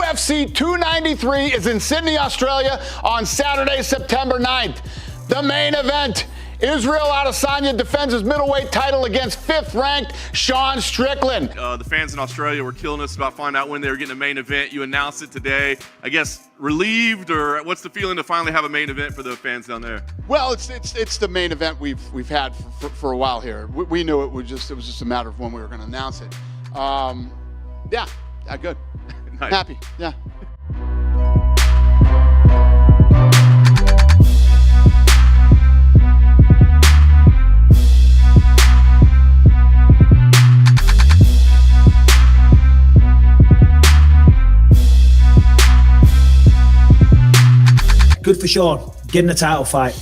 UFC 293 is in Sydney, Australia on Saturday, September 9th. The main event, Israel Adesanya defends his middleweight title against fifth-ranked Sean Strickland. The fans in Australia were killing us about finding out when they were getting a main event. You announced it today. I guess relieved, or what's the feeling to finally have a main event for the fans down there? Well, it's the main event we've had for a while here. We knew it was just a matter of when we were going to announce it. Yeah, good. Nice. Happy, yeah. Good for Sean, getting a title fight.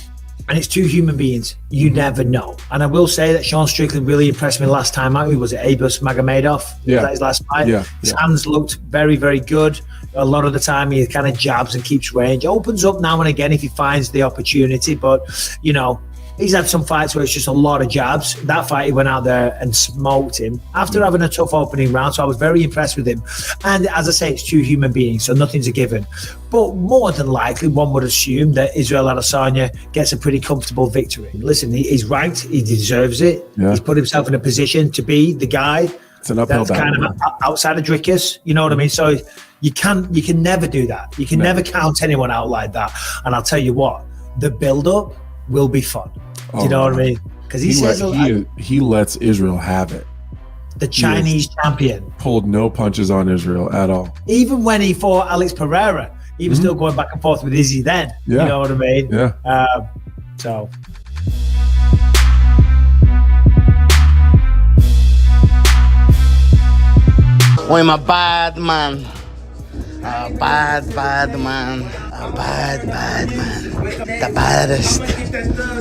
And it's two human beings. You never know. And I will say that Sean Strickland really impressed me last time out. He was at Abus Magomedov. Yeah. That his last fight. Yeah. His hands looked very, very good. A lot of the time he kind of jabs and keeps range. Opens up now and again if he finds the opportunity. But, you know, he's had some fights where it's just a lot of jabs. That fight, he went out there and smoked him after having a tough opening round. So I was very impressed with him. And as I say, it's two human beings, so nothing's a given. But more than likely, one would assume that Israel Adesanya gets a pretty comfortable victory. Listen, he's ranked. He deserves it. Yeah. He's put himself in a position to be the guy It's an uphill that's kind of outside of Drickus. You know what I mean? So you can never do that. You can never count anyone out like that. And I'll tell you what, the build-up will be fun. Do you know what I mean? Because he lets Israel have it. The Chinese champion Pulled no punches on Israel at all. even when he fought Alex Pereira, he was still going back and forth with Izzy then. Yeah. You know what I mean? Yeah. So I'm a bad man. A bad man. A bad man. The baddest.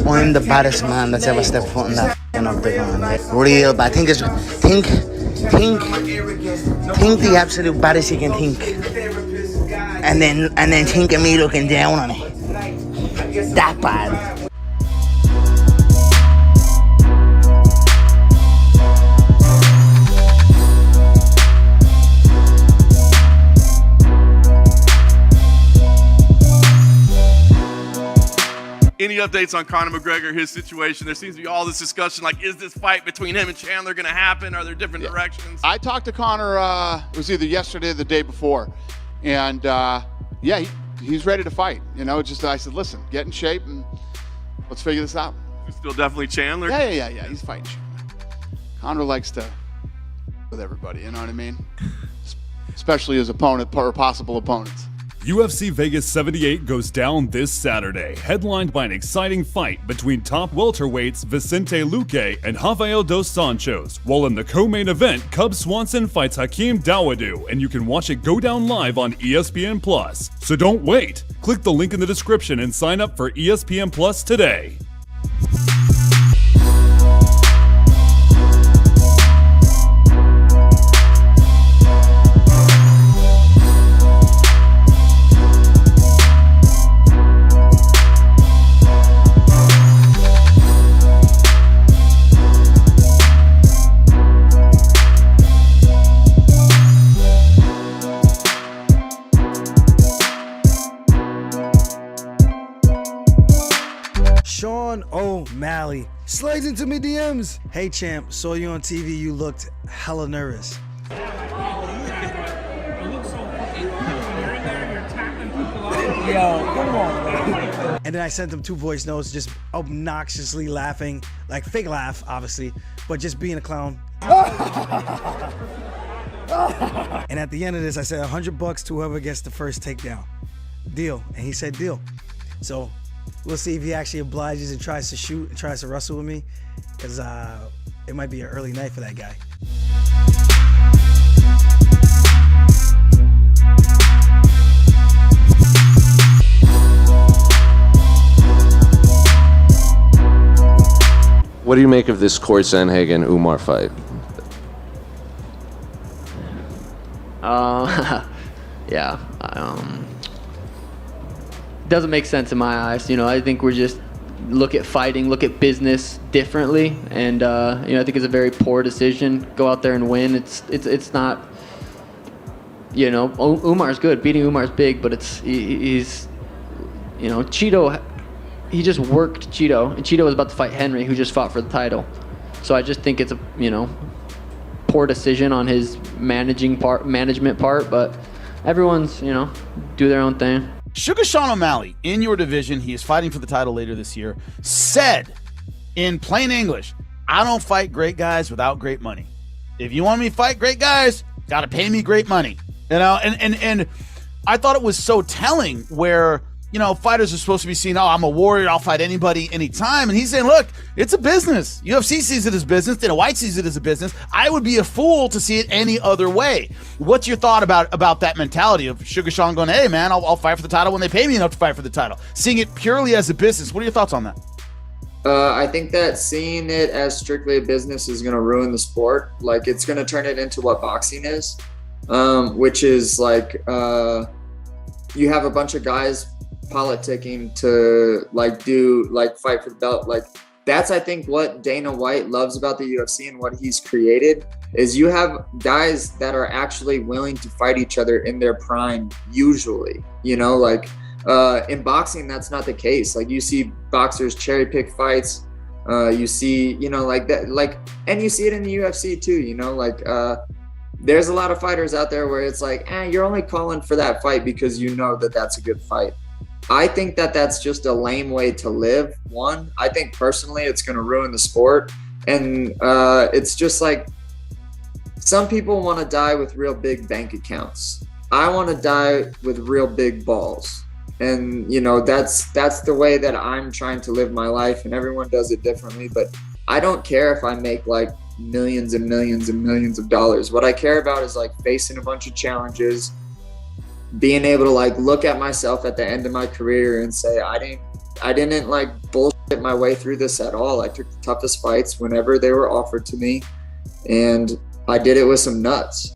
I'm the baddest man that's ever stepped foot in that octagon. Real bad. Think the absolute baddest you can think. And then think of me looking down on it. That bad. Any updates on Conor McGregor, his situation? There seems to be all this discussion, like, is this fight between him and Chaandler going to happen? Are there different directions? I talked to Conor, it was either yesterday or the day before. And, yeah, he's ready to fight. You know, I said, listen, get in shape and let's figure this out. It's still definitely Chaandler? Yeah, he's fighting shit. Conor likes to with everybody, you know what I mean? Especially his opponent or possible opponents. UFC Vegas 78 goes down this Saturday, headlined by an exciting fight between top welterweights Vicente Luque and Rafael Dos Anjos, while in the co-main event, Cub Swanson fights Hakeem Dawodu, and you can watch it go down live on ESPN+. So don't wait! Click the link in the description and sign up for ESPN Plus today. Sean O'Malley slides into me DMs. Hey champ, saw you on TV. You looked hella nervous. Yo, come on, man. And then I sent him 2 voice notes, just obnoxiously laughing, like fake laugh, obviously, but just being a clown. And at the end of this, I said $100 to whoever gets the first takedown. Deal. And he said deal. So we'll see if he actually obliges and tries to shoot and tries to wrestle with me, because it might be an early night for that guy. What do you make of this Corey Sandhagen-Umar fight? Yeah. Doesn't make sense in my eyes. You know, I think we're just look at fighting, look at business differently, and you know, I think it's a very poor decision. Go out there and win. It's not. You know, Umar's good. Beating Umar's big, but he's, you know, Cheeto. He just worked Cheeto, and Cheeto was about to fight Henry, who just fought for the title. So I just think it's a, you know, poor decision on his management part, but everyone's, you know, do their own thing. Sugar Sean O'Malley, in your division, he is fighting for the title later this year, said in plain English, I don't fight great guys without great money. If you want me to fight great guys, gotta pay me great money. You know, and I thought it was so telling where, you know, fighters are supposed to be seen, oh, I'm a warrior, I'll fight anybody, anytime. And he's saying, look, it's a business. UFC sees it as business. Dana White sees it as a business. I would be a fool to see it any other way. What's your thought about that mentality of Sugar Sean going, hey, man, I'll fight for the title when they pay me enough to fight for the title? Seeing it purely as a business. What are your thoughts on that? I think that seeing it as strictly a business is going to ruin the sport. Like, it's going to turn it into what boxing is, which is like you have a bunch of guys politicking to fight for the belt. Like, that's, I think, what Dana White loves about the UFC and what he's created is you have guys that are actually willing to fight each other in their prime usually, you know, like in boxing, that's not the case. Like, you see boxers cherry pick fights, you see, you know, like that, like, and you see it in the UFC too, you know, like there's a lot of fighters out there where it's like, you're only calling for that fight because you know that that's a good fight. I think that that's just a lame way to live. One, I think personally it's going to ruin the sport. And it's just like, some people want to die with real big bank accounts. I want to die with real big balls. And, you know, that's the way that I'm trying to live my life, and everyone does it differently. But I don't care if I make like millions and millions and millions of dollars. What I care about is like facing a bunch of challenges, being able to like look at myself at the end of my career and say, I didn't like bullshit my way through this at all. I took the toughest fights whenever they were offered to me, and I did it with some nuts.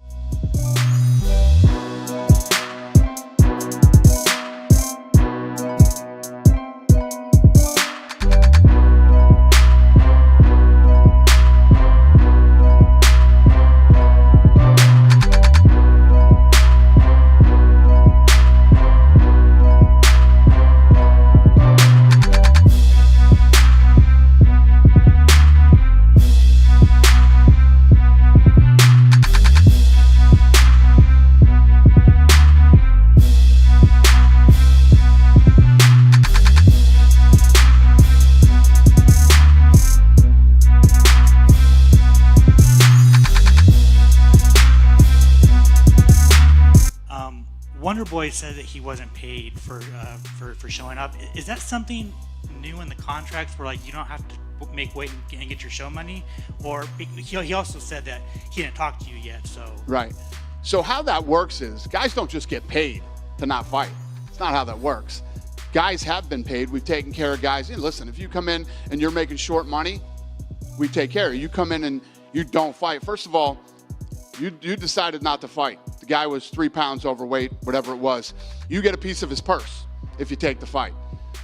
Wonderboy said that he wasn't paid for showing up. Is that something new in the contracts where like you don't have to make weight and get your show money? Or he also said that he didn't talk to you yet. So right. So how that works is guys don't just get paid to not fight. It's not how that works. Guys have been paid. We've taken care of guys. Hey, listen, if you come in and you're making short money, we take care of you. You come in and you don't fight. First of all, you decided not to fight. The guy was 3 pounds overweight, whatever it was. You get a piece of his purse if you take the fight.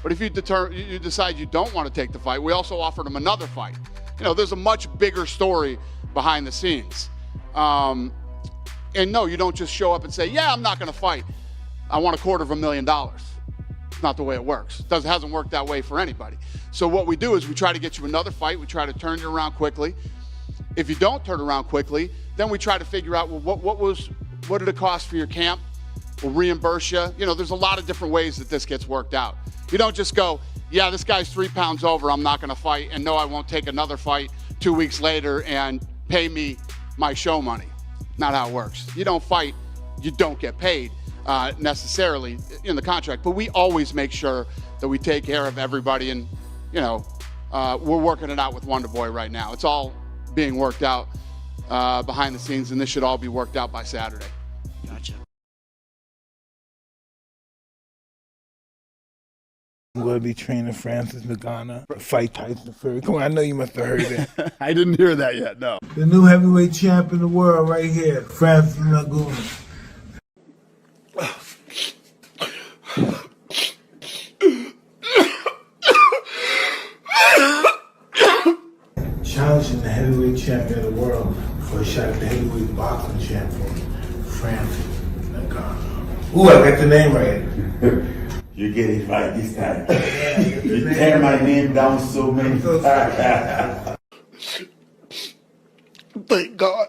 But if you decide you don't want to take the fight, we also offered him another fight. You know, there's a much bigger story behind the scenes. And no, you don't just show up and say, yeah, I'm not going to fight. I want $250,000. It's not the way it works. It hasn't worked that way for anybody. So what we do is we try to get you another fight. We try to turn you around quickly. If you don't turn around quickly, then we try to figure out, well, what did it cost for your camp? We'll reimburse you. You know, there's a lot of different ways that this gets worked out. You don't just go, yeah, this guy's 3 pounds over, I'm not going to fight, and no, I won't take another fight 2 weeks later and pay me my show money. Not how it works. You don't fight, you don't get paid necessarily in the contract, but we always make sure that we take care of everybody, and, you know, we're working it out with Wonderboy right now. It's all being worked out behind the scenes, and this should all be worked out by Saturday. Gotcha. I'm going to be training Francis Ngannou to fight Tyson Fury. Come on, I know you must have heard that. I didn't hear that yet, no. The new heavyweight champ in the world right here, Francis Ngannou. Challenging the heavyweight champion of the world for a shot at the heavyweight boxing champion, Francis Ooh, I got the name right. You get it right this time. You tear my name down so many times. Thank God.